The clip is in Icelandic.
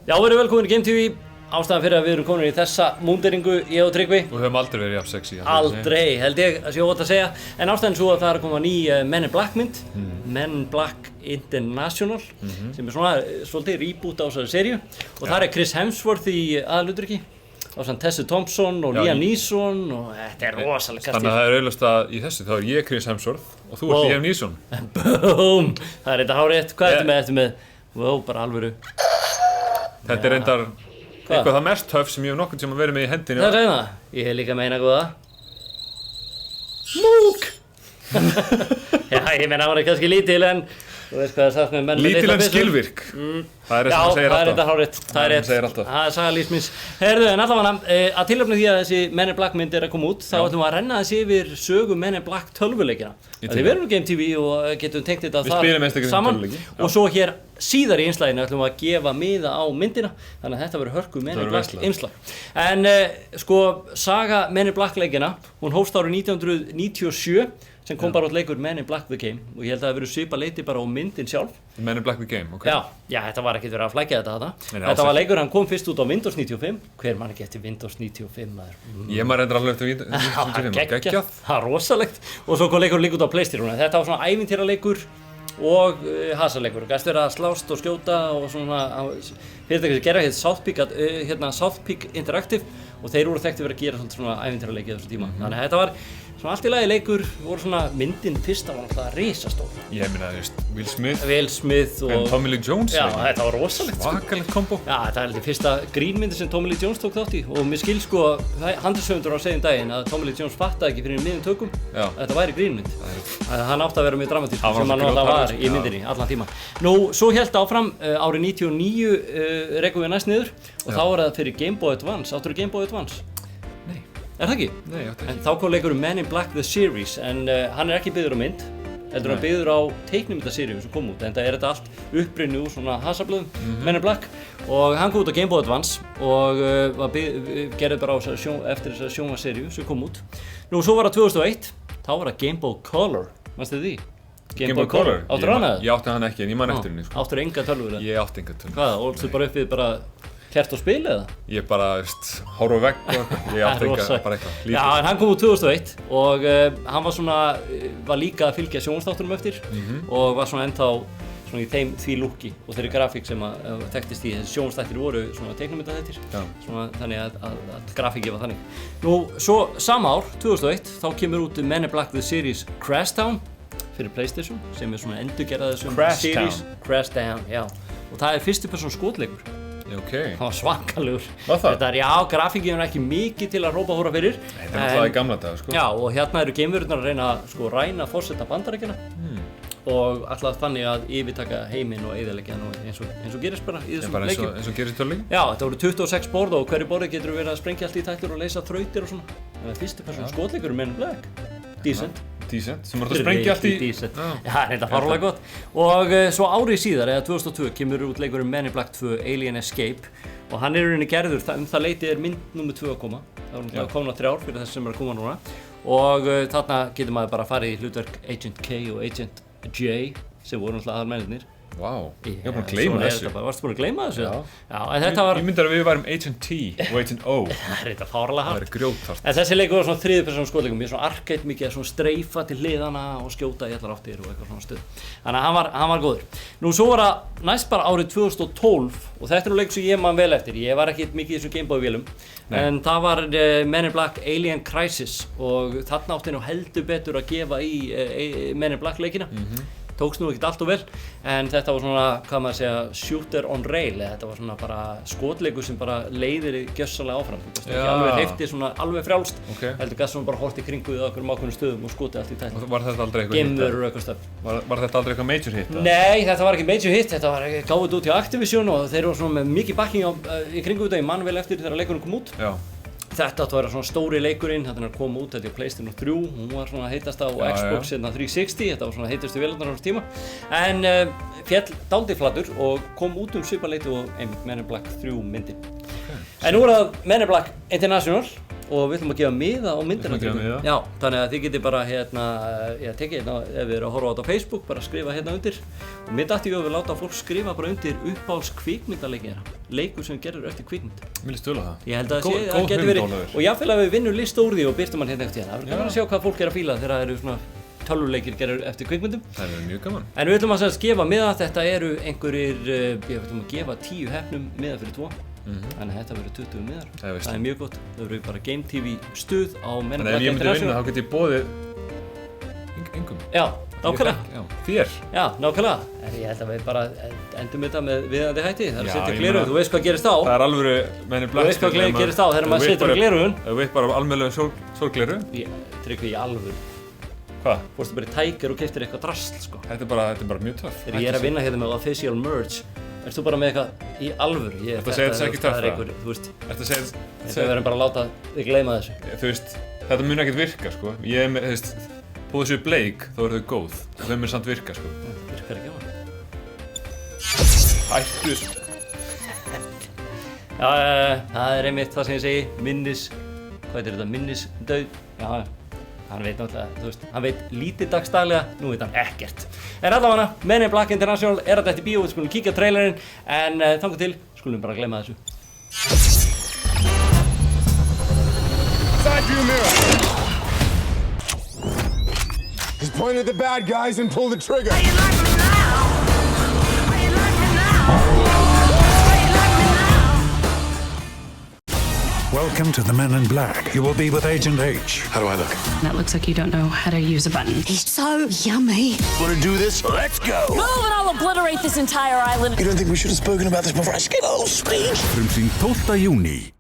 Já, verið velkomin í Game TV. Ástæðan fyrir að við erum komin í þessa múnderingu, ég og Tryggvi. Og höfum aldrei verið jafn sexy. Aldrei, held ég að sé óvægt að segja. En ástæðan svo að það er að koma ný Men in Black mynd, Men in Black International, sem er svona svolítið reboot á þessari seríu. Og þar er Chris Hemsworth í aðalhlutverki. Ásamt Tessa Thompson og Liam Neeson og þetta er rosalega kastið. Þannig að það er auðvitað að í þessu þá er ég Chris Hemsworth og þú ert Liam Neeson. Boom! Það er þetta hárrétt. Hvað ertu með þetta með? Wow, bara alvöru. Þetta er reyndar eitthvað það mest töff sem ég hef nokkurn tíma verið með í hendinni. Það er það. Ég hef líka meina góða. Múk! Já, ég meina hann er kannski lítil en þú veist hvað það er sagt með menn með lítil en skilvirk. Það er það sem segir alltaf. Já, það er þetta hárrétt. Það er rétt. Það er saga lífsmins. Heyrðu, en allavega, að tilefni því að þessi Men in Black mynd er að koma út, þá ætlum við að renna þessi yfir sögu Men in Black tölvuleikina. Því við erum Game TV og getum tengt þetta þar saman. Og svo hér síðar í innslaginu ætlum við að gefa miða á myndina, þannig að þetta verður hörku Men in Black innslag. En sko, saga Men in Black leikina, hún hófst árið 1997, sem kom bara út leikur Men in Black The Game og ég held að það verið svipa leiti bara á myndin sjálf. Men in Black The Game, ok. Já, þetta var ekkert verið að flækja þetta. Þetta var leikur, hann kom fyrst út á Windows 95. Hver man ekki eftir Windows 95 maður? Ég maður reyndar alveg eftir Windows 95, geggjað. Það er rosalegt. Og svo kom leikur líka út á PlayStation. Þetta var svona ævintýraleikur og hasaleikur. Gæst verið að slást og skjóta og svona fyrirtæki sem gera South Peak Interactive og þeir voru þekkti verið að gera svona ævintýraleiki á þessu tíma. Þannig að þetta var svona allt í lagi leikur, voru svona myndin fyrsta var náttúrulega risastór. Ég meina, þú veist, Will Smith og Tommy Lee Jones. Já, þetta var rosalegt. Svakalegt kombo. Já, þetta er held ég fyrsta grínmyndi sem Tommy Lee Jones tók þátt í og mér skil sko handritshöfundur á segjum daginn að Tommy Lee Jones fattaði ekki fyrir miðjum tökum að þetta væri grínmynd. Hann átti að vera mjög dramatískur sem hann alltaf var í myndinni allan tíma. Nú, svo hélt áfram árið 99 rekum við næst niður og þá var það fyrir Game Boy Advance. Áttu Game Boy Advance? Nei. Er það ekki? Nei, ég átti ekki. En þá kom leikurinn Men in Black The Series en hann er ekki byggður á mynd, heldur hann byggður á teiknimyndaseríum sem kom út, en það er þetta allt upprunni úr svona hasablöðum, Men in Black og hann kom út á Game Boy Advance og gerði bara á eftir þessa sjónvarpsseríu sem kom út. Nú, svo var það 2001, þá var það Game Boy Color, manstu því? Game Boy Color? Áttur hann Ég átti hann ekki, en ég man eftir henni. Áttur enga tölvur? Ég átti enga tölvur. Hvað, ólstu bara upp við bara kert og spil eða? Ég bara, horfa vegg og eitthvað. Ég átti enga, bara eitthvað. Já, en hann kom úr 2001 og hann var líka að fylgja sjónvarpsþáttunum eftir og var svona ennþá svona í því lúkki og þeirri grafík sem að þekktist í þessi sjónvarpsþættir voru svona teiknimyndaþættir. Svona þannig að grafíki var þannig. Nú, svo sama ár, 2001, þá kemur út Men in Black The Series Crashdown fyrir PlayStation sem er svona endurgerðað þessum series. Crashdown, já. Og það er fyrstu persónu skotleikur. Okay. Það var svakalegur. Var það? Þetta er, já, grafíkin er ekki mikið til að rópa hóra fyrir. Þetta er náttúrulega í gamla daga, sko. Já, og hérna eru geimverurnar að reyna að ræna forseta Bandaríkjanna og alltaf þannig að yfirtaka heiminn og eyðileggja hann eins og gerist bara í þessum leikjum. Eins og gerist í tölvleikjum? Já, þetta voru 26 borð og hverju borði getur verið að sprengja allt í tætlur og leysa þrautir og svona. Það er fyrstu persónu skotleikur Men in Black. Decent, sem voru að sprengja allt í... Decent. Já, þetta er fárlega gott. Og svo árið síðar, eða 2002, kemur út leikurinn Men in Black 2 Alien Escape og hann er í rauninni gerður, það leiti er mynd nummer 2 að koma. Það er komna 3 fyrir þess sem er að koma núna og þarna getur maður bara farið í hlutverk Agent K og Agent J sem voru náttúrulega aðalmennirnir. Vá, ég var búinn að gleyma þessu. Varstu búinn að gleyma þessu? Já, en þetta var... Ég myndi að við værum Agent T og Agent O. Það er þetta fárlega hart. Það er grjóthart. En þessi leikur var svona þriðju persónu skotleikum, mjög svona arcade, mikið svona streifa til hliðana og skjóta í allar áttir og eitthvað svona stuð. Þannig að hann var góður. Nú svo var það næst bara árið 2012 og þetta er leikur sem ég man vel eftir. Ég var ekki mikið í þessum Game Boy vélum, en það var Men in Black Alien Crisis og þarna átti nú heldur betur að gefa í Men in Black leikina. Tókst nú ekkert allt og vel, en þetta var svona, hvað maður segja, shooter on rail, þetta var svona bara skotleikur sem bara leiðir gjössalega áfram. Þú veist ekki alveg hreyfti svona alveg frjálst, heldur gæst svona bara hort í kringu á einhverjum ákveðnum stöðum og skotið allt í tætt. Var þetta aldrei eitthvað hit? Geimverur og eitthvað stöð. Var þetta aldrei eitthvað major hit? Nei, þetta var ekki major hit, þetta var gáðið út í Activision og þeir voru svona með mikið backing í kringu þetta, ég man vel eftir þegar leikurinn kom út. Þetta átti að vera svona stóri leikurinn, þetta er að koma út, þetta er PlayStation 3, hún var svona heitast á Xbox 360, þetta var svona heitastu vélarnar á þessu tíma. En féll dálítið flatur og kom út svipað leyti og einmitt Men in Black 3 myndin. En nú er það Men in Black International og við ætlum að gefa miða á myndina. Já, þannig að þið getið bara tekið hérna, ef við erum að horfa á þetta á Facebook, bara skrifa hérna undir. Og mér dætti ég að við láta fólk skrifa bara undir uppáhalds kvikmyndaleikina, leikur sem gerður eftir kvikmynd. Mér líst vel á það. Ég held að það geti verið, og jáfnvel að við vinnum list úr því og birtum hann hérna eftir hérna. Það verður gaman að sjá hvað fólk er að fíla þegar það eru svona tölvuleikir gerður eftir kvikmyndum. Það er mjög gaman. En við ætlum að gefa miða, þetta eru einhverjir, við ætlum að gefa 10 heppnum miða fyrir 2. Þannig að þetta verður 20 miðar. Það er mjög gott. Það verður bara Game TV stuð á Men in Black International. Þannig ef ég myndi vinna þá get ég boðið engum. Já, nákvæmlega. Þér. Já, nákvæmlega. En ég held að við bara endum þetta með viðandi hætti. Það er að setja gleraugun, þú veist hvað gerist þá. Það er alvöru Men in Black. Þú veist hvað gerist þá þegar maður setur gleraugun. Þú veit bara almennilega sólgleru. Tryggvi í alvöru. Hvað? Fórstu bara í Tiger og keyptir eitthvað drasl, sko. Þetta er bara mjög töff. Þegar ég er að vinna hérna með official merch, erst þú bara með eitthvað í alvöru? Þetta segir þess ekki töff það. Þú veist, Þetta við verðum bara að láta þig gleyma þessu. Þú veist, þetta mun ekkert virka, sko. Ég er með, þú veist, þó þessu bleik, þá eru þau góð. Þau mun samt virka, sko. Það virkar ekki á hann. Hættu þessu. Já, það er einmitt það sem ég segi, hvað er þetta, minnisdauð? Já, hann veit náttúrulega, þú veist, hann veit lítið dagsdaglega, nú veit hann ekkert. En allavega, Men in Black International er þetta eftir bíó, við skulum kíkja á trailerinn, en þangað til, skulum bara gleyma þessu. Side view mirror. Just point at the bad guys and pull the trigger. How you like me now? How you like me now? How you like me now? Welcome to the Men in Black. You will be with Agent H. How do I look? That looks like you don't know how to use a button. He's so yummy. Want to do this? Let's go! Move and I'll obliterate this entire island. You don't think we should have spoken about this before I get all speech? Frumsýnd 12. júní.